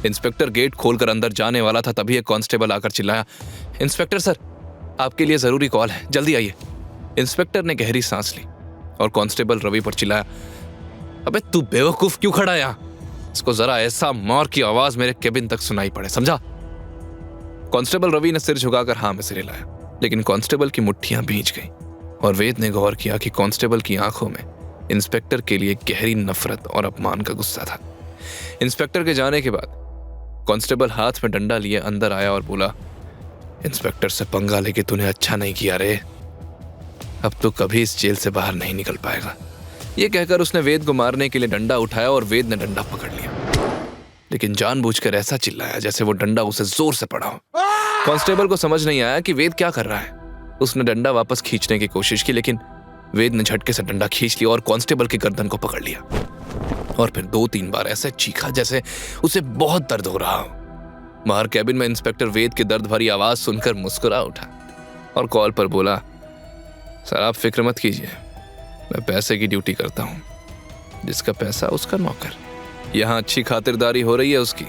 Inspector gate खोलकर अंदर जाने वाला था, तभी एक कांस्टेबल आकर चिल्लाया, इंस्पेक्टर सर, आपके लिए जरूरी कॉल है, जल्दी आइए। इंस्पेक्टर ने गहरी सांस ली और कांस्टेबल रवि पर चिल्लाया, अबे तू बेवकूफ क्यों खड़ा है यहाँ? इसको जरा ऐसा मार की आवाज मेरे केबिन तक सुनाई पड़े, समझा? कांस्टेबल रवि ने सिर झुकाकर हाँ में सिर हिलाया, लेकिन कांस्टेबल की मुट्ठियां भींच गईं और वेद ने गौर किया कि कांस्टेबल की आंखों में इंस्पेक्टर के लिए गहरी नफरत और अपमान का गुस्सा था। इंस्पेक्टर के जाने के बाद कांस्टेबल हाथ में डंडा लिए अंदर आया और बोला, इंस्पेक्टर से पंगा लेके तूने अच्छा नहीं किया रे, अब तो कभी इस जेल से बाहर नहीं निकल पाएगा। यह कहकर उसने वेद को मारने के लिए डंडा उठाया और वेद ने डंडा पकड़ लिया, लेकिन जानबूझकर ऐसा चिल्लाया जैसे वो डंडा उसे जोर से पड़ा हो। कांस्टेबल को समझ नहीं आया कि वेद क्या कर रहा है। उसने डंडा वापस खींचने की कोशिश की, लेकिन वेद ने झटके से डंडा खींच लिया और कांस्टेबल की गर्दन को पकड़ लिया और फिर 2-3 बार ऐसे चीखा जैसे उसे बहुत दर्द हो रहा हो। बाहर कैबिन में इंस्पेक्टर वेद की दर्द भरी आवाज सुनकर मुस्कुरा उठा और कॉल पर बोला, सर आप फिक्र मत कीजिए, मैं पैसे की ड्यूटी करता हूं, जिसका पैसा उसका नौकर, यहां अच्छी खातिरदारी हो रही है उसकी।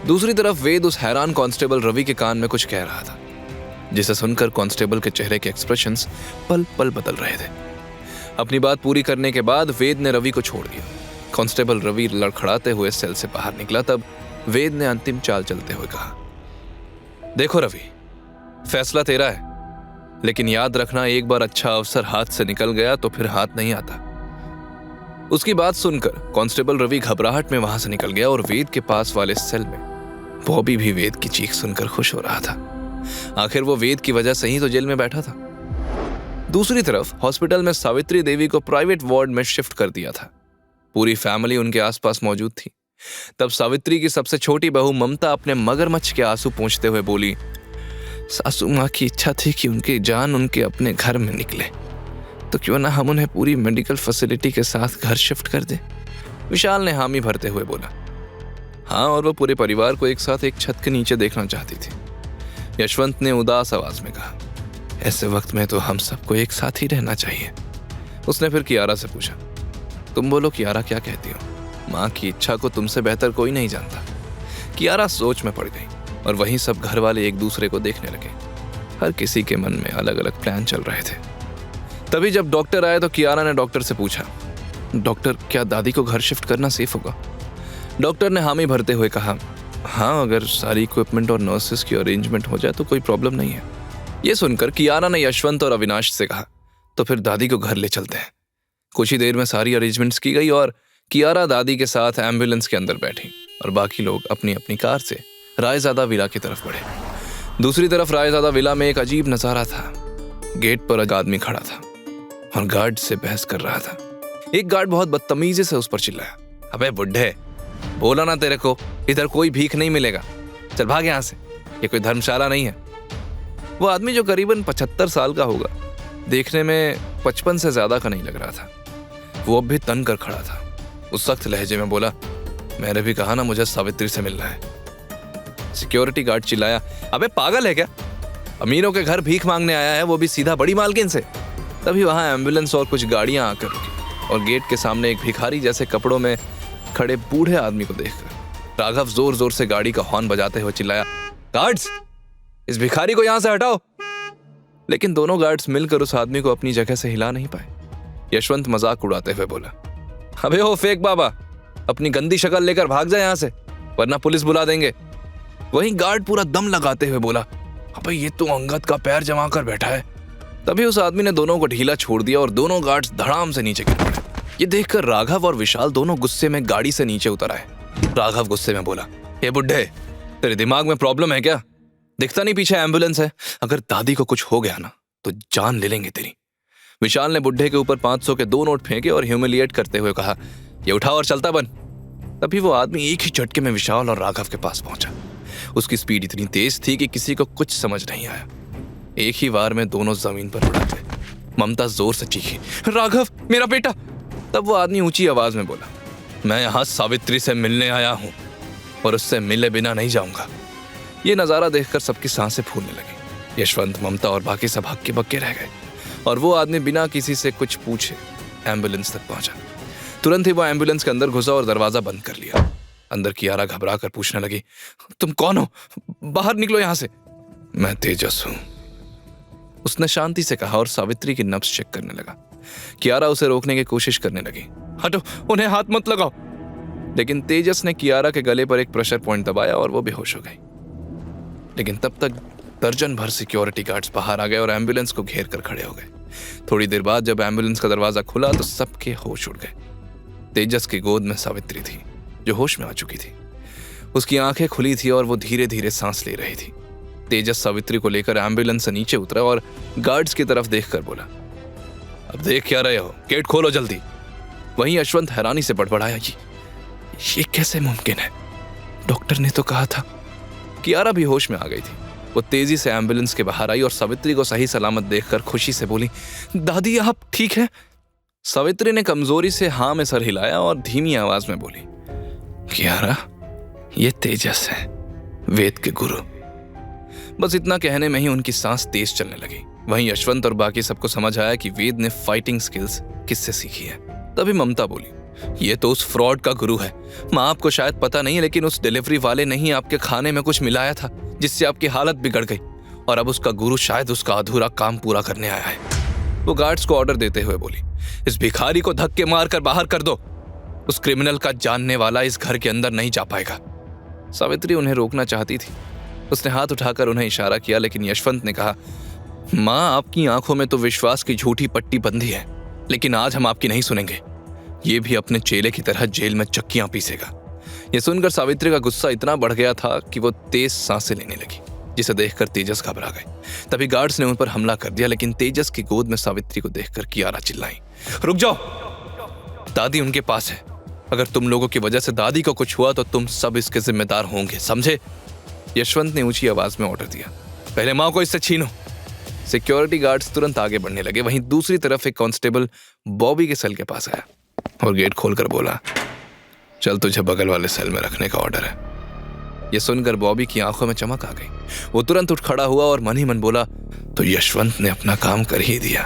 दूसरी तरफ वेद उस हैरान कांस्टेबल रवि के कान में कुछ कह रहा था, जिसे सुनकर कांस्टेबल के चेहरे के एक्सप्रेशंस पल पल बदल रहे थे। अपनी बात पूरी करने के बाद वेद ने रवि को छोड़ दिया। कांस्टेबल रवि लड़खड़ाते हुए सेल से बाहर निकला, तब वेद ने अंतिम चाल चलते हुए कहा, देखो रवि, फैसला तेरा है, लेकिन याद रखना एक बार अच्छा अवसर हाथ से निकल गया तो फिर हाथ नहीं आता। उसकी बात सुनकर कांस्टेबल रवि घबराहट में वहां से निकल गया और वेद के पास वाले सेल में बॉबी भी वेद की चीख सुनकर खुश हो रहा था। आखिर वो वेद की वजह से ही तो जेल में बैठा था। दूसरी तरफ हॉस्पिटल में सावित्री देवी को प्राइवेट वार्ड में शिफ्ट कर दिया था। पूरी फैमिली उनके आसपास मौजूद थी। तब सावित्री की सबसे छोटी बहू ममता अपने मगरमच्छ के आंसू पोंछते हुए बोली, सासू माँ की इच्छा थी कि उनकी जान उनके अपने घर में निकले, तो क्यों ना हम उन्हें पूरी मेडिकल फैसिलिटी के साथ घर शिफ्ट कर दें। विशाल ने हामी भरते हुए बोला, हाँ, और वो पूरे परिवार को एक साथ एक छत के नीचे देखना चाहती थी। यशवंत ने उदास आवाज में कहा, ऐसे वक्त में तो हम सबको एक साथ ही रहना चाहिए। उसने फिर कियारा से पूछा, तुम बोलो कियारा, क्या कहती हो? माँ की इच्छा को तुमसे बेहतर कोई नहीं जानता। कियारा सोच में पड़ गई और वहीं सब घर वाले एक दूसरे को देखने लगे। हर किसी के मन में अलग अलग प्लान चल रहे थे। तभी जब डॉक्टर आए तो कियारा ने डॉक्टर से पूछा, डॉक्टर, क्या दादी को घर शिफ्ट करना सेफ होगा? डॉक्टर ने हामी भरते हुए कहा, हाँ, अगर सारी इक्विपमेंट और नर्सेस की अरेंजमेंट हो जाए तो कोई प्रॉब्लम नहीं है। यह सुनकर कियारा ने यशवंत और अविनाश से कहा, तो फिर दादी को घर ले चलते हैं। कुछ ही देर में सारी अरेंजमेंट्स की गई और कियारा दादी के साथ एम्बुलेंस के अंदर बैठी और बाकी लोग अपनी अपनी कार से रायजादा विला की तरफ बढ़े। दूसरी तरफ रायजादा विला में एक अजीब नजारा था। गेट पर एक आदमी खड़ा था और गार्ड से बहस कर रहा था। एक गार्ड बहुत बदतमीजी से उस पर चिल्लाया, अबे बुड्ढे, बोला ना तेरे को, इधर कोई भीख नहीं मिलेगा, चल भाग यहाँ से, ये कोई धर्मशाला नहीं है। वो आदमी जो करीबन 75 साल का होगा, देखने में 55 से ज्यादा का नहीं लग रहा था। वो अब भी तन कर खड़ा था। उस सख्त लहजे में बोला, मैंने भी कहा ना मुझे सावित्री से मिलना है। सिक्योरिटी गार्ड चिल्लाया, अबे पागल है क्या? अमीरों के घर भीख मांगने आया है, वो भी सीधा बड़ी मालकिन से। तभी वहां एम्बुलेंस और कुछ गाड़ियां आकर रुकी और गेट के सामने एक भिखारी जैसे कपड़ों में खड़े बूढ़े आदमी को देखकर राघव जोर जोर से गाड़ी का हॉर्न बजाते हुए चिल्लाया, गार्ड्स, इस भिखारी को यहां से हटाओ। लेकिन दोनों गार्ड्स मिलकर उस आदमी को अपनी जगह से हिला नहीं पाए। यशवंत मजाक उड़ाते हुए बोला, अबे हो फेक बाबा, अपनी गंदी शक्ल लेकर भाग जाए यहां से, वरना पुलिस बुला देंगे। वहीं गार्ड पूरा दम लगाते हुए बोला, अबे ये तो अंगद का पैर जमा कर बैठा है। तभी उस आदमी ने दोनों को ढीला छोड़ दिया और दोनों गार्ड्स धड़ाम से नीचे गिर पड़े। ये देखकर राघव और विशाल दोनों गुस्से में गाड़ी से नीचे उतर आए। राघव गुस्से में बोला, ये बुड्ढे, तेरे दिमाग में प्रॉब्लम है क्या? दिखता नहीं पीछे एम्बुलेंस है? अगर दादी को कुछ हो गया ना तो जान ले लेंगे तेरी। विशाल ने बुड्ढे के ऊपर 500 के 2 नोट फेंके और ह्यूमिलिएट करते हुए कहा, ये उठाओ और चलता बन। तभी वो आदमी एक ही झटके में विशाल और राघव के पास पहुंचा। उसकी स्पीड इतनी तेज थी कि किसी को कुछ समझ नहीं आया। एक ही वार में दोनों जमीन पर उड़ गए। ममता जोर से चीखी, राघव, मेरा बेटा। तब वो आदमी ऊंची आवाज में बोला, मैं यहां सावित्री से मिलने आया हूं और उससे मिले बिना नहीं जाऊंगा। ये नजारा देखकर सबकी सांसें फूलने लगी। यशवंत, ममता और बाकी सब हक्के बक्के रह गए और वो आदमी बिना किसी से कुछ पूछे एम्बुलेंस तक पहुंचा। तुरंत ही वो एम्बुलेंस के अंदर घुसा और दरवाजा बंद कर लिया। अंदर कियारा घबरा कर पूछने लगी, तुम कौन हो? बाहर निकलो यहां से। मैं तेजस हूं, उसने शांति से कहा और सावित्री की नब्ज चेक करने लगा। कियारा उसे रोकने की कोशिश करने लगी। हटो, उन्हें हाथ मत लगाओ। लेकिन तेजस ने कियारा के गले पर एक प्रेशर पॉइंट दबाया और वो बेहोश हो गई। लेकिन तब तक दर्जन भर सिक्योरिटी गार्ड्स बाहर आ गए और एम्बुलेंस को घेर कर खड़े हो गए। थोड़ी देर बाद जब एम्बुलेंस का दरवाजा खुला तो सबके होश उड़ गए। तेजस की गोद में सावित्री थी, जो होश में आ चुकी थी। उसकी आंखें खुली थी और वो धीरे धीरे सांस ले रही थी। तेजस सावित्री को लेकर एम्बुलेंस से नीचे उतरा और गार्ड्स की तरफ देखकर बोला, अब देख क्या रहे हो, गेट खोलो जल्दी। वहीं यशवंत हैरानी से बड़बड़ाया, ये कैसे मुमकिन है? डॉक्टर ने तो कहा था। कियारा भी होश में आ गई थी। वो तेजी से एम्बुलेंस के बाहर आई और सावित्री को सही सलामत देखकर खुशी से बोली, दादी आप ठीक है? सावित्री ने कमजोरी से हाँ में सर हिलाया और धीमी आवाज में बोली, कियारा, ये तेजस है, वेद के गुरु। बस इतना कहने में ही उनकी सांस तेज चलने लगी। वहीं यशवंत और बाकी सबको समझ आया कि वेद ने फाइटिंग स्किल्स किससे सीखी है। तभी ममता बोली, ये तो उस फ्रॉड का गुरु है। माँ, आपको शायद पता नहीं है, लेकिन उस डिलीवरी वाले ने ही आपके खाने में कुछ मिलाया था जिससे आपकी हालत बिगड़ गई, और अब उसका गुरु शायद उसका अधूरा काम पूरा करने आया है। वो गार्ड्स को ऑर्डर देते हुए बोली, इस भिखारी को धक्के मारकर बाहर कर दो। उस क्रिमिनल का जानने वाला इस घर के अंदर नहीं जा पाएगा। सावित्री उन्हें रोकना चाहती थी। उसने हाथ उठाकर उन्हें इशारा किया, लेकिन यशवंत ने कहा, माँ, आपकी आंखों में तो विश्वास की झूठी पट्टी बंधी है, लेकिन आज हम आपकी नहीं सुनेंगे। ये भी अपने चेले की तरह जेल में चक्कियां पीसेगा। यह सुनकर सावित्री का गुस्सा इतना बढ़ गया था कि वो तेज सांसें लेने लगी, जिसे देखकर तेजस घबरा गए। तभी गार्ड्स ने उन पर हमला कर दिया, लेकिन तेजस की गोद में सावित्री को देखकर कियारा चिल्लाई, रुक जाओ, दादी उनके पास है। अगर तुम लोगों की वजह से दादी को कुछ हुआ तो तुम सब इसके जिम्मेदार होंगे, समझे? यशवंत ने ऊंची आवाज में ऑर्डर दिया, पहले माँ को इससे छीनो। सिक्योरिटी गार्ड्स तुरंत आगे बढ़ने लगे। वहीं दूसरी तरफ एक कांस्टेबल बॉबी के सेल के पास आया और गेट खोलकर बोला, चल, तुझे बगल वाले सेल में रखने का ऑर्डर है। यह सुनकर बॉबी की आंखों में चमक आ गई। वो तुरंत उठ खड़ा हुआ और मन ही मन बोला, तो यशवंत ने अपना काम कर ही दिया,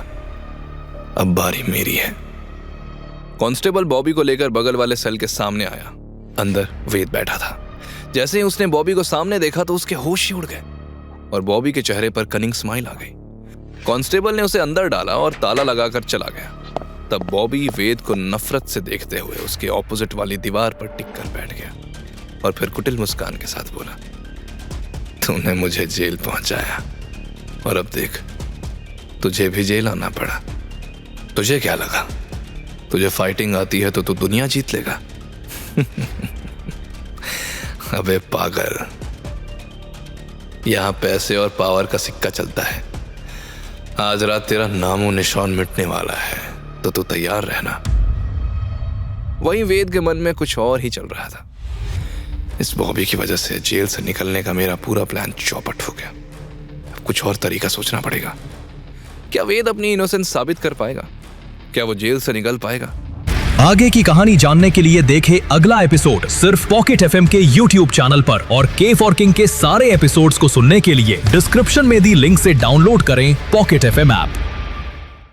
अब बारी मेरी है। कांस्टेबल बॉबी को लेकर बगल वाले सेल के सामने आया। अंदर वेद बैठा था। जैसे ही उसने बॉबी को सामने देखा तो उसके होश ही उड़ गए और बॉबी के चेहरे पर कनिंग स्माइल आ गई। कांस्टेबल ने उसे अंदर डाला और ताला लगाकर चला गया। तब बॉबी वेद को नफरत से देखते हुए उसके ऑपोजिट वाली दीवार पर टिक कर बैठ गया और फिर कुटिल मुस्कान के साथ बोला, तूने मुझे जेल पहुंचाया और अब देख, तुझे भी जेल आना पड़ा। तुझे क्या लगा, तुझे फाइटिंग आती है तो तू दुनिया जीत लेगा? अबे पागल, यहां पैसे और पावर का सिक्का चलता है। आज रात तेरा नामो निशान मिटने वाला है, तो तू तैयार रहना। वहीं वेद के मन में कुछ और ही चल रहा था। इस बॉबी की वजह से जेल से निकलने का मेरा पूरा प्लान चौपट हो गया। अब कुछ और तरीका सोचना पड़ेगा। क्या वेद अपनी इनोसेंस साबित कर पाएगा? क्या वो जेल से निकल पाएगा? आगे की कहानी जानने के लिए देखें अगला एपिसोड सिर्फ पॉकेट एफएम के YouTube चैनल पर, और के फॉर किंग के सारे एपिसोड्स को सुनने के लिए डिस्क्रिप्शन में दी लिंक से डाउनलोड करें पॉकेट एफएम ऐप।